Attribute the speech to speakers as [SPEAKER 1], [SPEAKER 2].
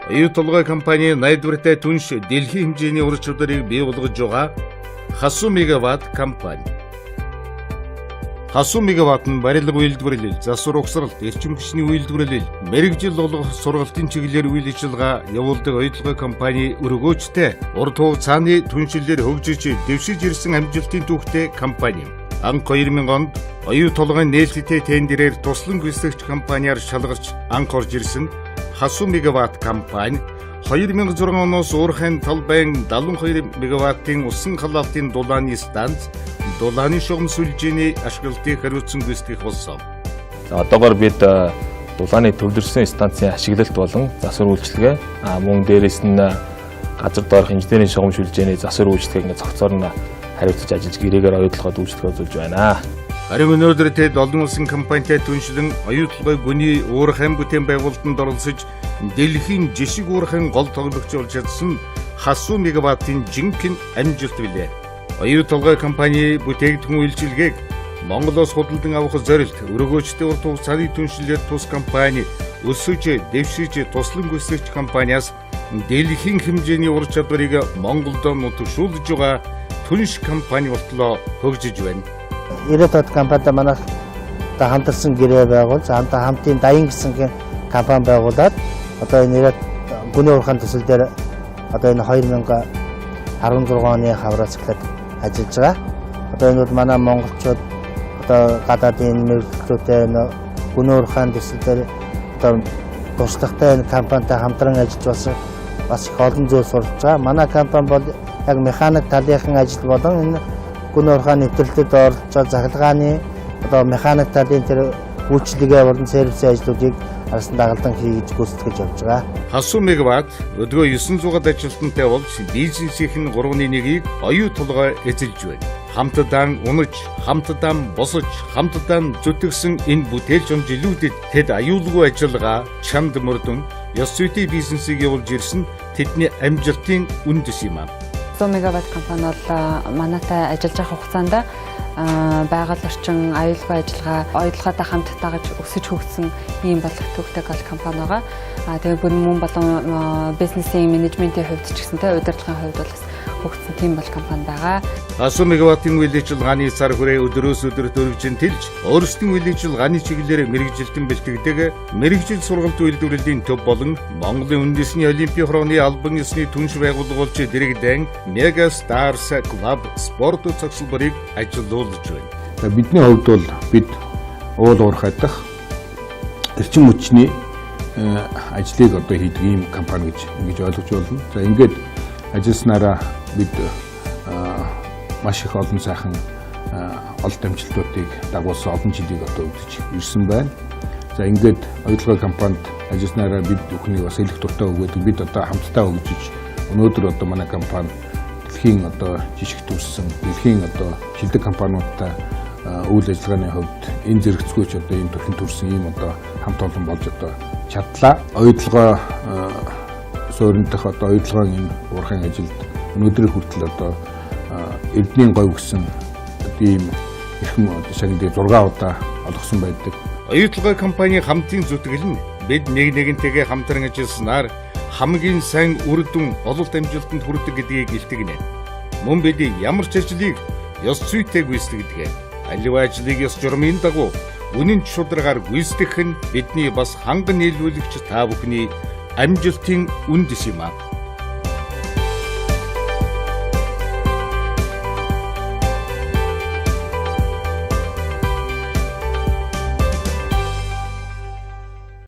[SPEAKER 1] Оюу толгой компани найдвартай түнш дэлхийн хэмжээний ур чадварыг бий болгож байгаа Хасуу мегаватт компани. Хасуу мегаватт нь барилга үйлдвэрлэл, засвар угсралт, эрчим хүчний үйлдвэрлэл, мэрэгжил болгох сургалтын чиглэлээр үйл ажиллагаа явуулдаг оюу толгой компани өргөөжтэй урт хугацааны түншлэлээр хөгжиж дэвшиж ирсэн амжилтын түүхтэй компани. Анх 2000 онд оюу толгойн нээлттэй тендерээр туслан гүйцэтгэгч компаниар шалгарч анх орж ирсэн Хасуу мегаватт компани 2006 оноос уурхайн талбайн 72 мегаваттын усан халаалтын дулааны станц, дулааны шугам сүлжээний ашиглалтыг хариуцсан гүйцэтгэх болсон.
[SPEAKER 2] Одоогоор бид дулааны төвлөрсөн станцын ашиглалт болон засвар үйлчилгээ мөн дээрээс нь газар доорх инженерийн шугам сүлжээний засвар үйлчилгээг зохицоор нь хариуцж ажиллаж гэрээгээр оюу толгойд үйлчлэг үзүүлж байна.
[SPEAKER 1] Харин өнөөдөр тэд олон улсын компанитай түншлэн оюу толгой гүний уурхайн бүтээн байгуулалтанд оролцож дэлхийн жишг уурхайн гол тоглогч болж чадсан Хасуу мегаваттын жинхэнэ амжилт билээ. Оюу толгой компани бүтээгдэхүүн үйлчилгээг Монголоос худалдан авах зорилт өргөөжтэй урт хугацааны түншлэлээр тус компани өсөж дэвшиж туслан гүйцэтгэгч компаниас дэлхийн хэмжээний ур чадварыг Монголд нутагшуулж байгаа түнш компани болтлоо хөгжиж байна.
[SPEAKER 3] 90-аад компанитай манайх хамтарсан гэрээ байгуулж хамтын даян гэсэн компани байгуулад одоо энэ 90-аад гүний уурхайн төсөл дээр одоо энэ 2016 оны хавраас эхлээд ажиллаж байгаа. Одоо энэ бол манай монголчууд одоо гадаадын мэргэжлүүдтэй гүний уурхайн төсөл дээр одоо туршлагатай энэ компанитай хамтран ажиллаж бас их олон зүйл сурч байгаа. Манай компани бол яг механик талынхын ажил болон энэ гүний уурхайн нэвтрэлтэд оролцож захиргааны одоо механик талын тэр үйлчлэгээ болон сервисийн ажлуудыг арсан дагалдан хийж гүйцэтгэж явж байгаа.
[SPEAKER 1] Хасуу мегаватт өдгөө 900 ажилтнтай болж бизнесийн 3/1-ийг оюу толгой эзэлж байна. Хамтдаа унаж, хамтдаа босож, хамтдаа зүтгэсэн энэ бүтээл жамжилүүдэд тэд аюулгүй ажиллагаа чамд мөрдөн ёс зүйтэй бизнесийг явуулж ирсэн тэдний амжилтын үндэс юм аа.
[SPEAKER 4] Хасуу мегаватт компани бол манайтай ажиллаж байгаа хугацаанд байгаль орчин, аюулгүй ажиллагаа, оюутлогоотой хамттайгаж өсөж хөгжсөн ийм болох төвтэй компани байгаа. Тэгээ мөн болон бизнесийн менежментийн хувьд ч гэсэнтэй удирдлагын хувьд бол бас хөгжсөн тийм бол компани байгаа.
[SPEAKER 1] Хасуу мегаваттын үйл ажиллагааны сар хүрээ өдрөөс өдөрт өргөжин тэлж өөрсдийн үйл ажиллагааны чиглэлээр мэрэгжилтэн бэлтгэдэг мэрэгжил сургалт үйлдвэрлэлийн төв болон Монголын үндэсний олимпийн хорооны албан ёсны түнш байгууллагч дэрэгдэн Mega Stars Club спорт цогцлборыг ажиллуулж байна.
[SPEAKER 5] Бидний хувьд бол бид уул уурхай дахь эрчим хүчний ажлыг одоо хийдэг ийм компани гэж ойлгож байна. За ингээд ажилласнараа бид маш их олон сайхан олд амжилтуудыг дагуулсан олон жилийг одоо өгдөж ирсэн байна. За ингээд оюу толгой компанид ажилласнараа бид бүхнийг бас элэх дуртай өгөөд бид одоо хамтдаа хөгжиж өнөөдөр одоо манай компани дэлхийн одоо жишг төрсэн дэлхийн одоо шилдэг компаниудтай үйл ажиллагааны хувьд энэ зэрэгцгүйч одоо ийм төрхин төрсэн ийм одоо хамт олон болж одоо чадлаа. Оюу толгой суурин дахь одоо оюу толгойн энэ уурхайн ажилд өнөөдрийн хүртэл одоо Эрдэнийн говь гэсэн ийм эрхэм шагналыг 6 удаа олгосон байдаг.
[SPEAKER 1] Оюу толгой компани хамтын зүтгэл нь бид нэгнтэйгээ хамтран ажилласнаар хамгийн сайн үр дүн ололт амжилтанд хүрдэг гэдгийг илтгэнэ. Мөн бид ямар ч ажлыг ёс зүйтэй гүйцэтгэдэг. Аливаа ажлыг ёс журмын дагуу үнэн шударгаар гүйцэтгэх нь бидний бас ханган нийлүүлэгч та бүхний амжилтын үндэс юм аа.